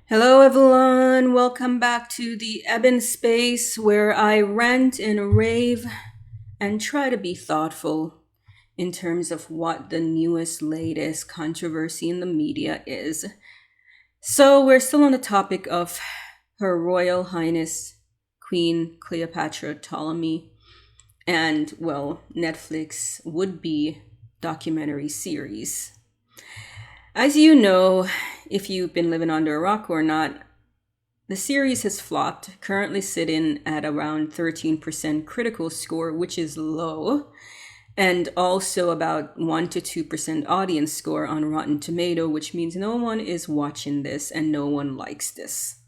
Hello, everyone. Welcome back to the Ebon Space where I rant and rave and try to be thoughtful in terms of what the newest, latest controversy in the media is. So, we're still on the topic of Her Royal Highness Queen Cleopatra Ptolemy and, well, Netflix would be documentary series. As you know, if you've been living under a rock or not, the series has flopped, currently sitting at around 13% critical score, which is low, and also about 1 to 2% audience score on Rotten Tomato, which means no one is watching this and no one likes this.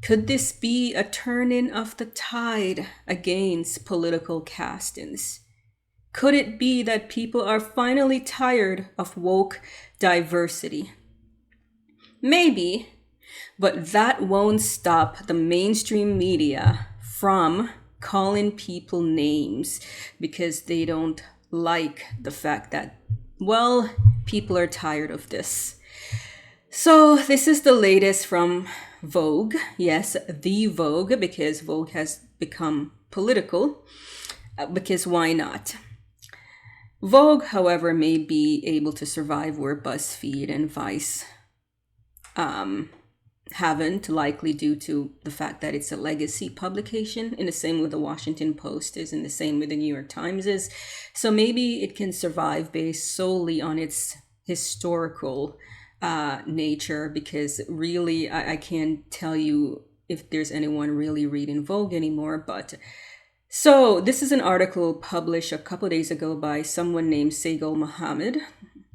Could this be a turning of the tide against political castings? Could it be that people are finally tired of woke diversity? Maybe, but that won't stop the mainstream media from calling people names because they don't like the fact that, well, people are tired of this. So, this is the latest from Vogue. Yes, the Vogue, because Vogue has become political. Because why not? Vogue, however, may be able to survive where BuzzFeed and Vice haven't, likely due to the fact that it's a legacy publication, in the same way the Washington Post is, in the same way the New York Times is. So maybe it can survive based solely on its historical nature, because really I can't tell you if there's anyone really reading Vogue anymore. But so this is an article published a couple days ago by someone named Sagal Mohammad.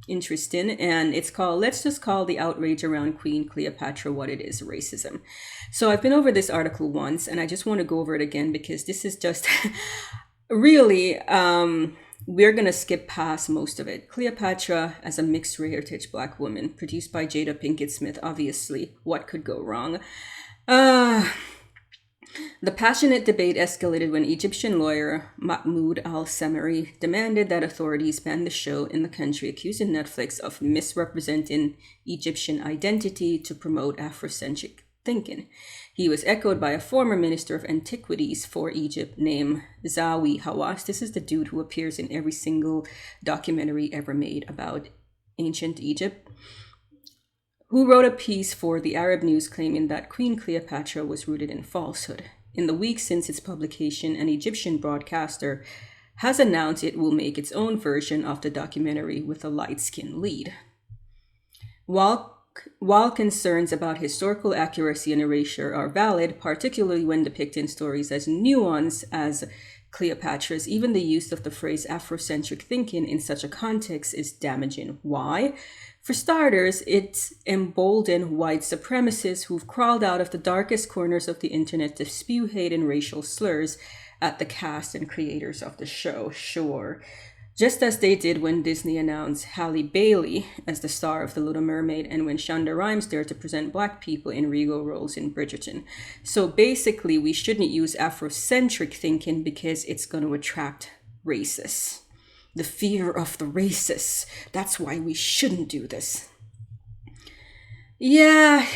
Interesting. And it's called, let's just call the outrage around Queen Cleopatra what it is: racism. So I've been over this article once and I just want to go over it again because this is just really, we're going to skip past most of it. Cleopatra as a mixed heritage Black woman, produced by Jada Pinkett Smith. Obviously, what could go wrong? The passionate debate escalated when Egyptian lawyer Mahmoud al-Samari demanded that authorities ban the show in the country, accusing Netflix of misrepresenting Egyptian identity to promote Afrocentric thinking. He was echoed by a former minister of antiquities for Egypt named Zawi Hawass. This is the dude who appears in every single documentary ever made about ancient Egypt, who wrote a piece for the Arab News claiming that Queen Cleopatra was rooted in falsehood. In the weeks since its publication, an Egyptian broadcaster has announced it will make its own version of the documentary with a light-skinned lead. While concerns about historical accuracy and erasure are valid, particularly when depicting stories as nuanced as Cleopatra's, even the use of the phrase Afrocentric thinking in such a context is damaging. Why? For starters, it's emboldened white supremacists who've crawled out of the darkest corners of the internet to spew hate and racial slurs at the cast and creators of the show. Sure. Just as they did when Disney announced Halle Bailey as the star of The Little Mermaid and when Shonda Rhimes dared to present Black people in regal roles in Bridgerton. So basically, we shouldn't use Afrocentric thinking because it's going to attract racists. The fear of the racists. That's why we shouldn't do this. Yeah.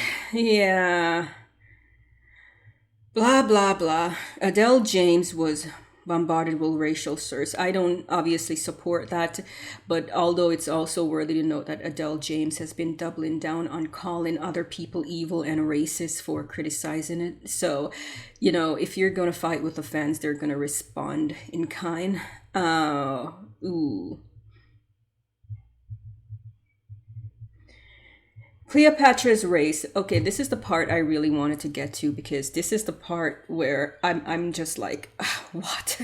Blah, blah, blah. Adele James was bombarded with racial slurs. I don't obviously support that, but although it's also worthy to note that Adele James has been doubling down on calling other people evil and racist for criticizing it. So, if you're going to fight with the fans, they're going to respond in kind. Cleopatra's race. Okay, this is the part I really wanted to get to because this is the part where I'm just like, what?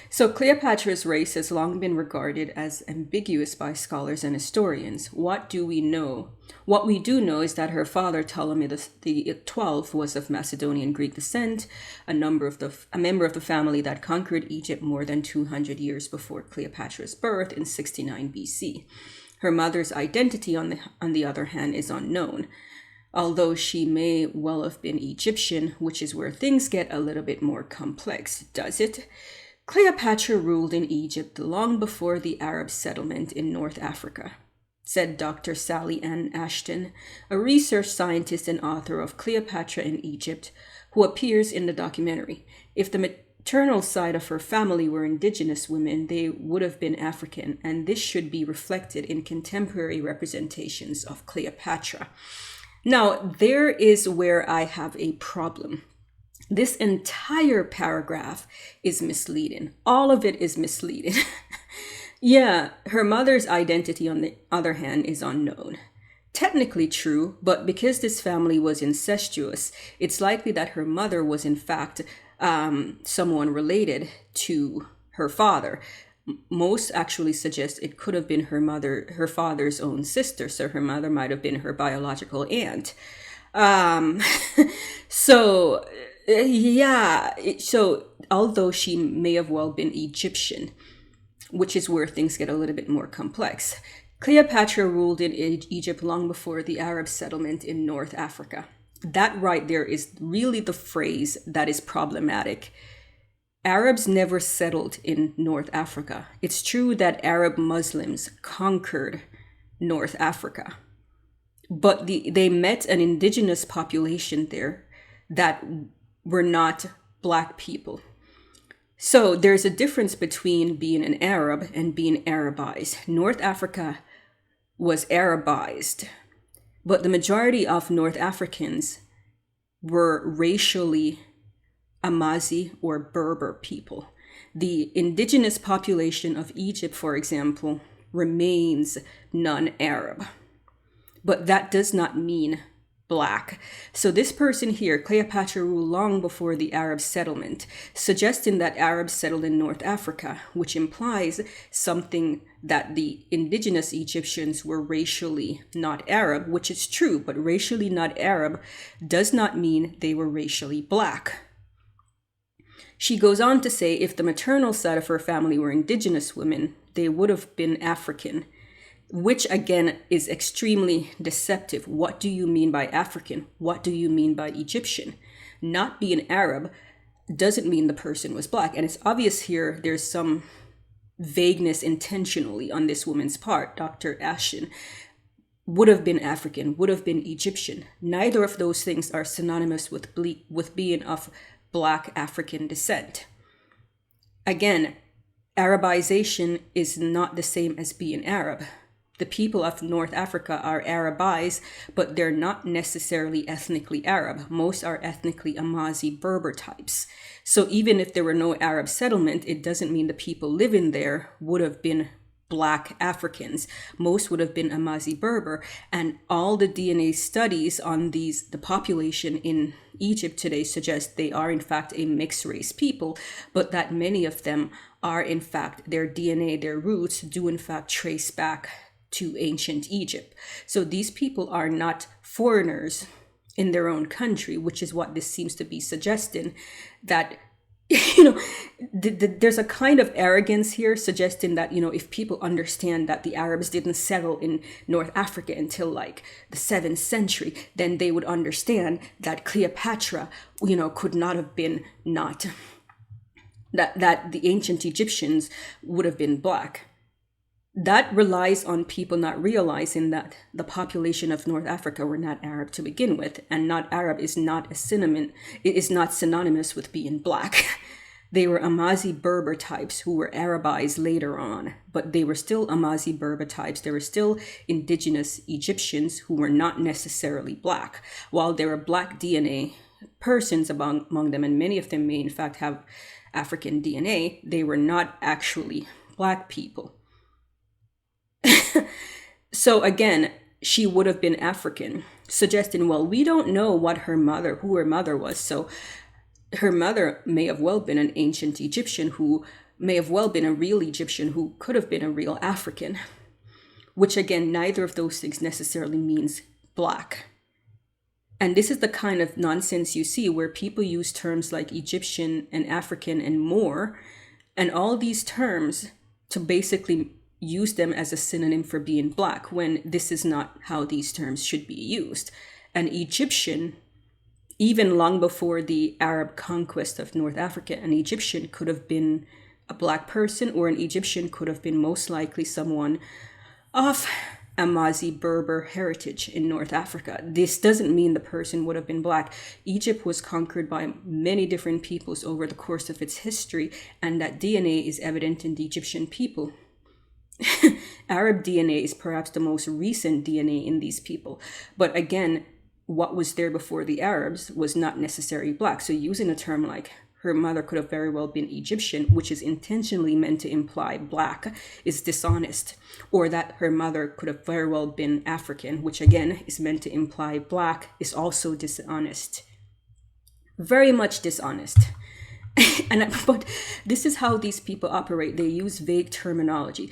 So Cleopatra's race has long been regarded as ambiguous by scholars and historians. What do we know? What we do know is that her father, Ptolemy the 12th, was of Macedonian Greek descent, a member of the family that conquered Egypt more than 200 years before Cleopatra's birth in 69 BC. Her mother's identity, on the other hand, is unknown, although she may well have been Egyptian, which is where things get a little bit more complex, does it? Cleopatra ruled in Egypt long before the Arab settlement in North Africa. said Dr. Sally Ann Ashton, a research scientist and author of Cleopatra in Egypt, who appears in the documentary. If the maternal side of her family were indigenous women, they would have been African, and this should be reflected in contemporary representations of Cleopatra. Now, there is where I have a problem. This entire paragraph is misleading. All of it is misleading. Yeah, her mother's identity, on the other hand, is unknown. Technically true, but because this family was incestuous, it's likely that her mother was in fact someone related to her father. Most actually suggest it could have been her father's own sister, so her mother might have been her biological aunt. So, yeah, so although she may have well been Egyptian, which is where things get a little bit more complex. Cleopatra ruled in Egypt long before the Arab settlement in North Africa. That right there is really the phrase that is problematic. Arabs never settled in North Africa. It's true that Arab Muslims conquered North Africa, but they met an indigenous population there that were not Black people. So there's a difference between being an Arab and being Arabized. North Africa was Arabized, but the majority of North Africans were racially Amazi or Berber people. The indigenous population of Egypt, for example, remains non-Arab, but that does not mean Black. So this person here, Cleopatra, ruled long before the Arab settlement, suggesting that Arabs settled in North Africa, which implies something that the indigenous Egyptians were racially not Arab, which is true, but racially not Arab does not mean they were racially Black. She goes on to say if the maternal side of her family were indigenous women, they would have been African, which again is extremely deceptive. What do you mean by African? What do you mean by Egyptian? Not being Arab doesn't mean the person was Black. And it's obvious here there's some vagueness intentionally on this woman's part. Dr. Ashton would have been African, would have been Egyptian. Neither of those things are synonymous with being of Black African descent. Again, Arabization is not the same as being Arab. The people of North Africa are Arabized, but they're not necessarily ethnically Arab. Most are ethnically Amazi Berber types. So even if there were no Arab settlement, it doesn't mean the people living there would have been Black Africans. Most would have been Amazi Berber, and all the DNA studies on the population in Egypt today suggest they are in fact a mixed race people, but that many of them are in fact, their DNA, their roots do in fact trace back to ancient Egypt. So these people are not foreigners in their own country, which is what this seems to be suggesting, that there's a kind of arrogance here suggesting that, if people understand that the Arabs didn't settle in North Africa until like the 7th century, then they would understand that Cleopatra, could not have been that the ancient Egyptians would have been Black. That relies on people not realizing that the population of North Africa were not Arab to begin with, and not Arab is not synonymous with being Black. They were Amazi Berber types who were Arabized later on, but they were still Amazi Berber types. They were still indigenous Egyptians who were not necessarily Black. While there were Black DNA persons among them, and many of them may in fact have African DNA, they were not actually Black people. So again, she would have been African, suggesting, well, we don't know who her mother was. So her mother may have well been an ancient Egyptian who may have well been a real Egyptian who could have been a real African, which again, neither of those things necessarily means Black. And this is the kind of nonsense you see where people use terms like Egyptian and African and more, and all these terms to basically use them as a synonym for being Black, when this is not how these terms should be used. An Egyptian, even long before the Arab conquest of North Africa, an Egyptian could have been a Black person, or an Egyptian could have been most likely someone of Amazi Berber heritage in North Africa. This doesn't mean the person would have been black. Egypt was conquered by many different peoples over the course of its history, and that DNA is evident in the Egyptian people. Arab DNA is perhaps the most recent DNA in these people. But again, what was there before the Arabs was not necessarily black. So using a term like her mother could have very well been Egyptian, which is intentionally meant to imply black, is dishonest. Or that her mother could have very well been African, which again is meant to imply black, is also dishonest. Very much dishonest. But this is how these people operate. They use vague terminology.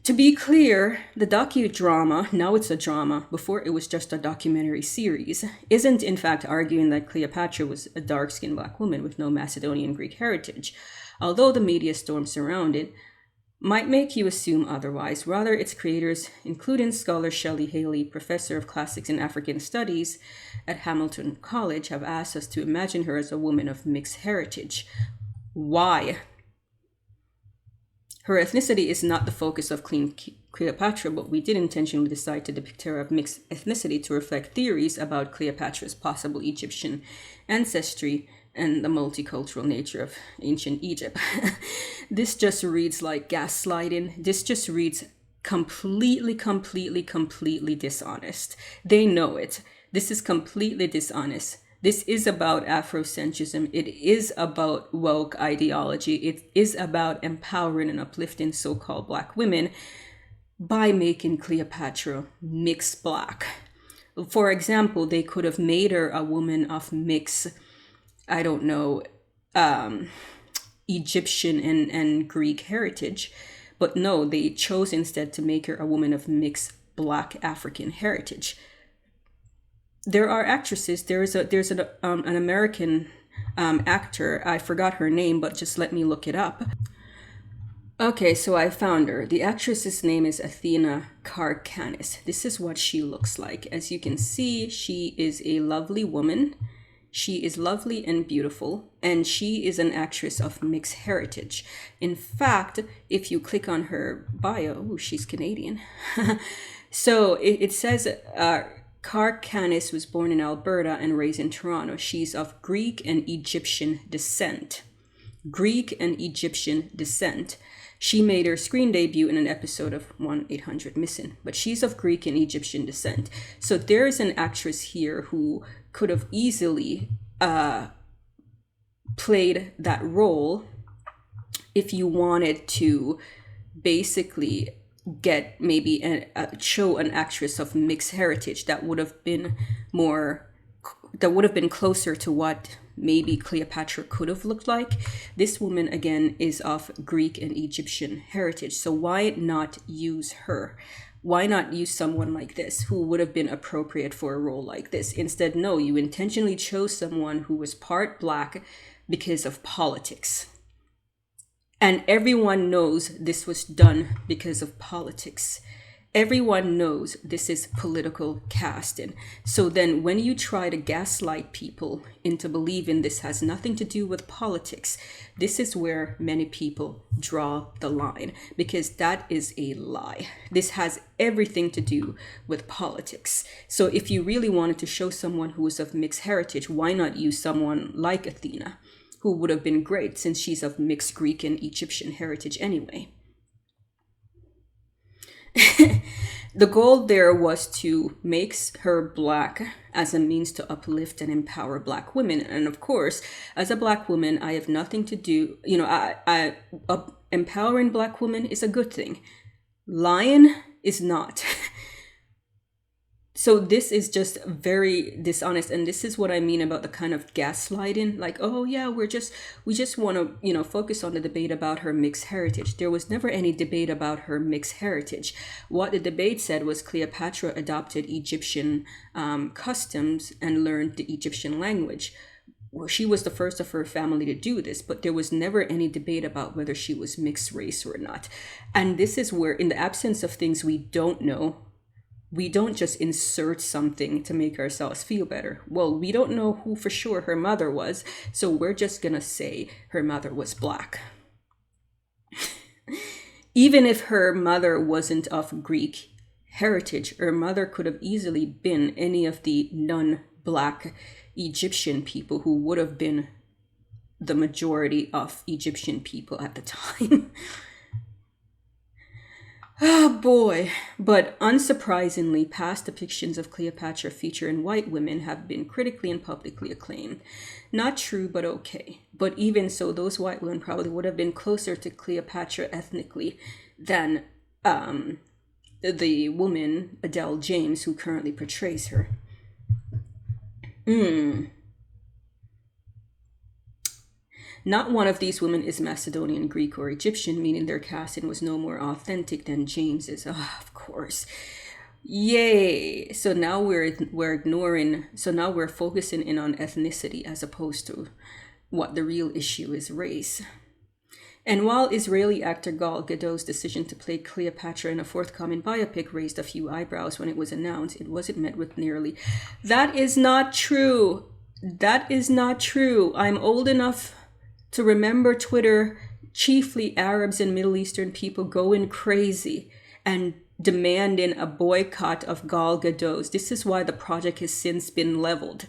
To be clear, the docudrama, now it's a drama, before it was just a documentary series, isn't in fact arguing that Cleopatra was a dark-skinned black woman with no Macedonian Greek heritage, although the media storm surrounded might make you assume otherwise. Rather, its creators, including scholar Shelley Haley, professor of classics and African studies at Hamilton College, have asked us to imagine her as a woman of mixed heritage. Why? Her ethnicity is not the focus of Cleopatra, but we did intentionally decide to depict her of mixed ethnicity to reflect theories about Cleopatra's possible Egyptian ancestry and the multicultural nature of ancient Egypt. This just reads like gaslighting. This just reads completely dishonest. They know it. This is completely dishonest. This is about Afrocentrism. It is about woke ideology. It is about empowering and uplifting so-called black women by making Cleopatra mixed black. For example, they could have made her a woman of mixed, I don't know, Egyptian and Greek heritage. But no, they chose instead to make her a woman of mixed black African heritage. There are actresses. There's an American actor. I forgot her name, but just let me look it up. Okay, so I found her. The actress's name is Athena Karkanis. This is what she looks like. As you can see, she is a lovely woman. She is lovely and beautiful, and she is an actress of mixed heritage. In fact, if you click on her bio, she's Canadian. So it says Karkanis was born in Alberta and raised in Toronto. She's of Greek and Egyptian descent. Greek and Egyptian descent. She made her screen debut in an episode of 1-800-MISSING, but she's of Greek and Egyptian descent. So there is an actress here who could have easily played that role if you wanted to basically get maybe show an actress of mixed heritage that would have been closer to what maybe Cleopatra could have looked like. This woman again is of Greek and Egyptian heritage, so why not use her? Why not use someone like this who would have been appropriate for a role like this? Instead, no, you intentionally chose someone who was part black because of politics. And everyone knows this was done because of politics. Everyone knows this is political casting. So then when you try to gaslight people into believing this has nothing to do with politics, this is where many people draw the line, because that is a lie. This has everything to do with politics. So if you really wanted to show someone who is of mixed heritage, why not use someone like Athena, who would have been great since she's of mixed Greek and Egyptian heritage anyway? The goal there was to make her black as a means to uplift and empower black women. And of course, as a black woman, I have nothing to do, empowering black women is a good thing. Lying is not. So this is just very dishonest, and this is what I mean about the kind of gaslighting. Like, oh yeah, we just want to, focus on the debate about her mixed heritage. There was never any debate about her mixed heritage. What the debate said was Cleopatra adopted Egyptian customs and learned the Egyptian language. Well, she was the first of her family to do this, but there was never any debate about whether she was mixed race or not. And this is where, in the absence of things we don't know, we don't just insert something to make ourselves feel better. Well, we don't know who for sure her mother was, so we're just gonna say her mother was black. Even if her mother wasn't of Greek heritage. Her mother could have easily been any of the non-black Egyptian people who would have been the majority of Egyptian people at the time. Oh boy. But unsurprisingly, past depictions of Cleopatra featuring white women have been critically and publicly acclaimed. Not true, but okay. But even so, those white women probably would have been closer to Cleopatra ethnically than the woman, Adele James, who currently portrays her. Not one of these women is Macedonian, Greek, or Egyptian, meaning their casting was no more authentic than James's. Oh, of course. Yay! So now we're ignoring. So now we're focusing in on ethnicity as opposed to what the real issue is: race. And while Israeli actor Gal Gadot's decision to play Cleopatra in a forthcoming biopic raised a few eyebrows when it was announced, it wasn't met with nearly. That is not true. That is not true. I'm old enough to remember Twitter, chiefly Arabs and Middle Eastern people going crazy and demanding a boycott of Gal Gadot's. This is why the project has since been leveled.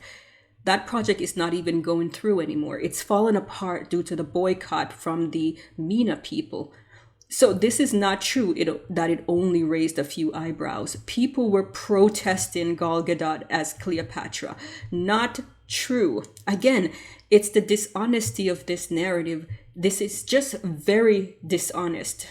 That project is not even going through anymore. It's fallen apart due to the boycott from the MENA people. So this is not true that it only raised a few eyebrows. People were protesting Gal Gadot as Cleopatra. Not true. Again, it's the dishonesty of this narrative. This is just very dishonest.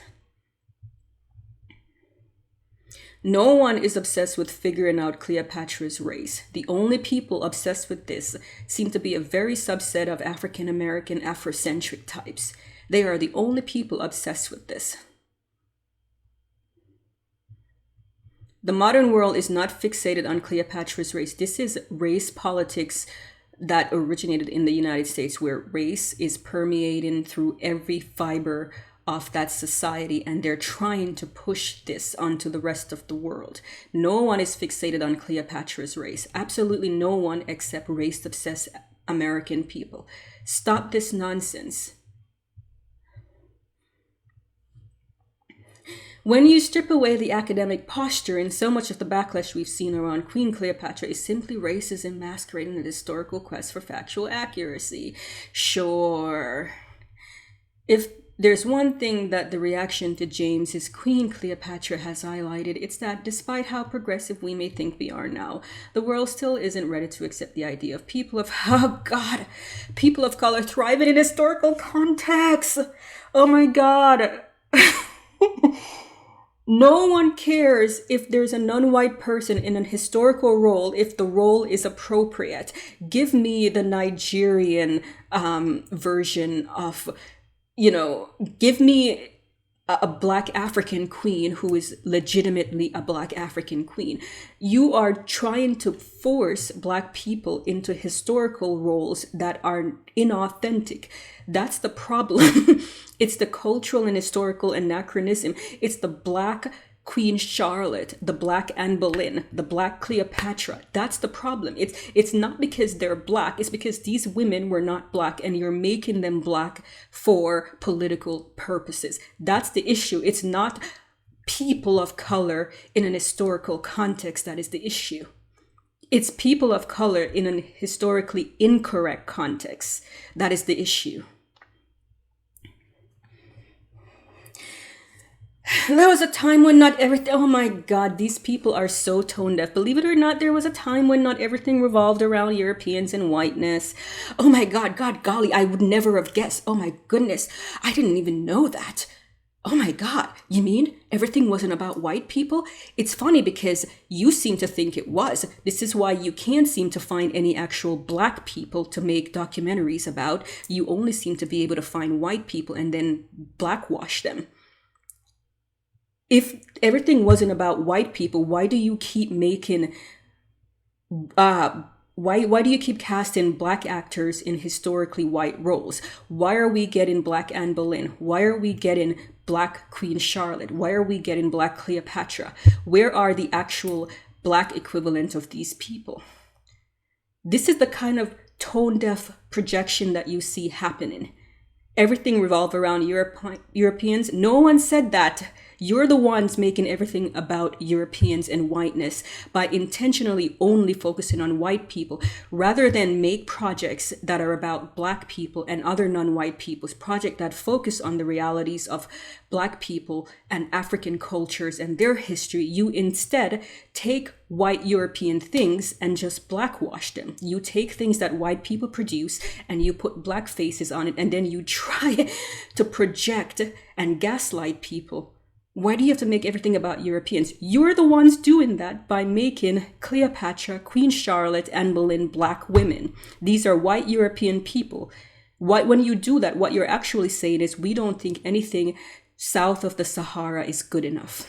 No one is obsessed with figuring out Cleopatra's race. The only people obsessed with this seem to be a very subset of African American Afrocentric types. They are the only people obsessed with this. The modern world is not fixated on Cleopatra's race. This is race politics that originated in the United States, where race is permeating through every fiber of that society, and they're trying to push this onto the rest of the world. No one is fixated on Cleopatra's race. Absolutely no one except race-obsessed American people. Stop this nonsense. When you strip away the academic posturing, so much of the backlash we've seen around Queen Cleopatra is simply racism masquerading an historical quest for factual accuracy. Sure. If there's one thing that the reaction to James's Queen Cleopatra has highlighted, it's that despite how progressive we may think we are now, the world still isn't ready to accept the idea of people of color thriving in historical context. Oh my God. No one cares if there's a non-white person in an historical role if the role is appropriate. Give me the Nigerian version of, give me a Black African queen who is legitimately a Black African queen. You are trying to force Black people into historical roles that are inauthentic. That's the problem. It's the cultural and historical anachronism. It's the Black Queen Charlotte, the Black Anne Boleyn, the Black Cleopatra. That's the problem. It's not because they're Black. It's because these women were not Black and you're making them Black for political purposes. That's the issue. It's not people of color in an historical context that is the issue. It's people of color in an historically incorrect context that is the issue. There was a time when not everything, oh my God, these people are so tone deaf. Believe it or not, there was a time when not everything revolved around Europeans and whiteness. Oh my God, God golly, I would never have guessed. Oh my goodness, I didn't even know that. Oh my God, you mean everything wasn't about white people? It's funny because you seem to think it was. This is why you can't seem to find any actual Black people to make documentaries about. You only seem to be able to find white people and then blackwash them. If everything wasn't about white people, why do you keep making, why do you keep casting Black actors in historically white roles? Why are we getting Black Anne Boleyn? Why are we getting Black Queen Charlotte? Why are we getting Black Cleopatra? Where are the actual Black equivalent of these people? This is the kind of tone-deaf projection that you see happening. Everything revolved around Europeans. No one said that. You're the ones making everything about Europeans and whiteness by intentionally only focusing on white people rather than make projects that are about Black people and other non-white peoples, projects that focus on the realities of Black people and African cultures and their history. You instead take white European things and just blackwash them. You take things that white people produce and you put Black faces on it, and then you try to project and gaslight people. Why do you have to make everything about Europeans? You're the ones doing that by making Cleopatra, Queen Charlotte, Anne Boleyn Black women. These are white European people. When you do that, what you're actually saying is we don't think anything south of the Sahara is good enough.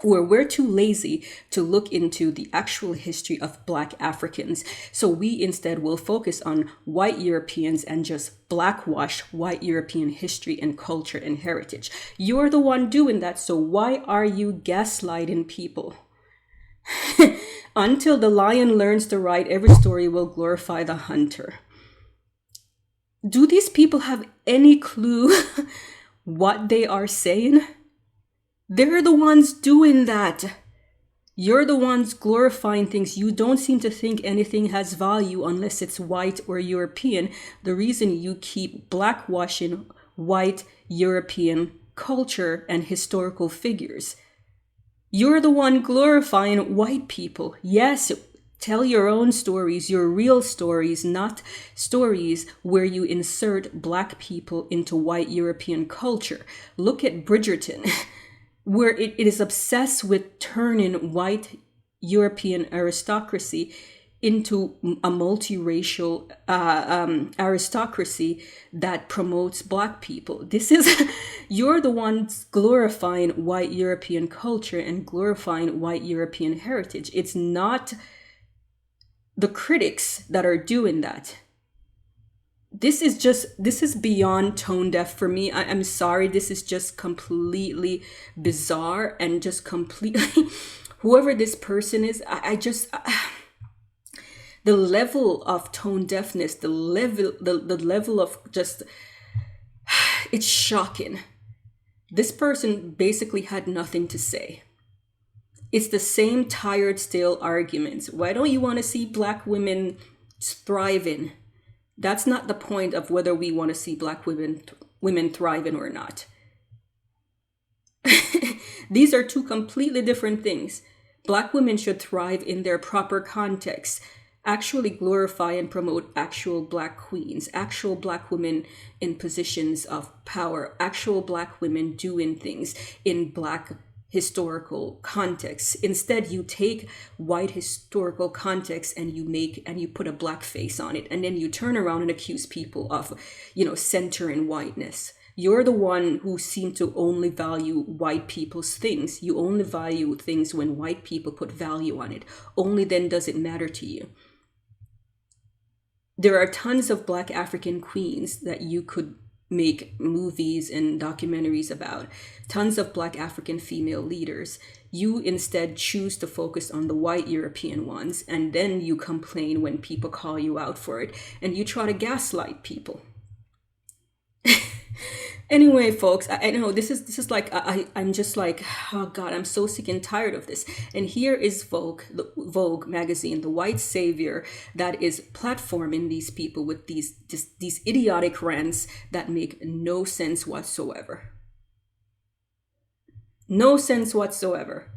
Or we're too lazy to look into the actual history of Black Africans. So we instead will focus on white Europeans and just blackwash white European history and culture and heritage. You're the one doing that. So why are you gaslighting people? Until the lion learns to ride, every story will glorify the hunter. Do these people have any clue what they are saying? They're the ones doing that. You're the ones glorifying things. You don't seem to think anything has value unless it's white or European. The reason you keep blackwashing white European culture and historical figures. You're the one glorifying white people. Yes, tell your own stories, your real stories, not stories where you insert Black people into white European culture. Look at Bridgerton. Where it is obsessed with turning white European aristocracy into a multiracial aristocracy that promotes Black people. You're the ones glorifying white European culture and glorifying white European heritage. It's not the critics that are doing that. This is beyond tone deaf for me. I'm sorry. This is just completely bizarre and just completely, whoever this person is, the level of tone deafness, the level of just, it's shocking. This person basically had nothing to say. It's the same tired, stale arguments. Why don't you want to see Black women thriving? That's not the point of whether we want to see Black women thriving or not. These are two completely different things. Black women should thrive in their proper context. Actually glorify and promote actual Black queens, actual Black women in positions of power, actual Black women doing things in Black historical context. Instead, you take white historical context and you put a Black face on it, and then you turn around and accuse people of, centering whiteness. You're the one who seem to only value white people's things. You only value things when white people put value on it. Only then does it matter to you. There are tons of Black African queens that you could make movies and documentaries about. Tons of Black African female leaders. You instead choose to focus on the white European ones, and then you complain when people call you out for it, and you try to gaslight people. Anyway, folks, I know this is like, I'm just like, oh God, I'm so sick and tired of this. And here is Vogue, the Vogue magazine, the white savior that is platforming these people with these idiotic rants that make no sense whatsoever. No sense whatsoever.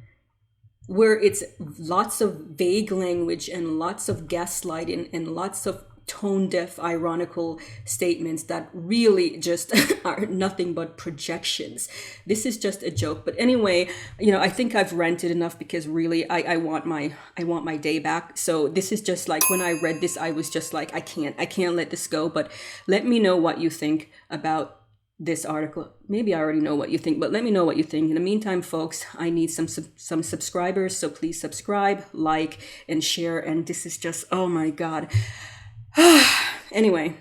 Where it's lots of vague language and lots of gaslighting and lots of tone-deaf, ironical statements that really just are nothing but projections. This is just a joke. But anyway, I think I've ranted enough because really I want my day back. So this is just like, when I read this, I was just like, I can't let this go. But let me know what you think about this article. Maybe I already know what you think, but let me know what you think. In the meantime, folks, I need some subscribers. So please subscribe, like, and share. And this is just, oh my God. Anyway.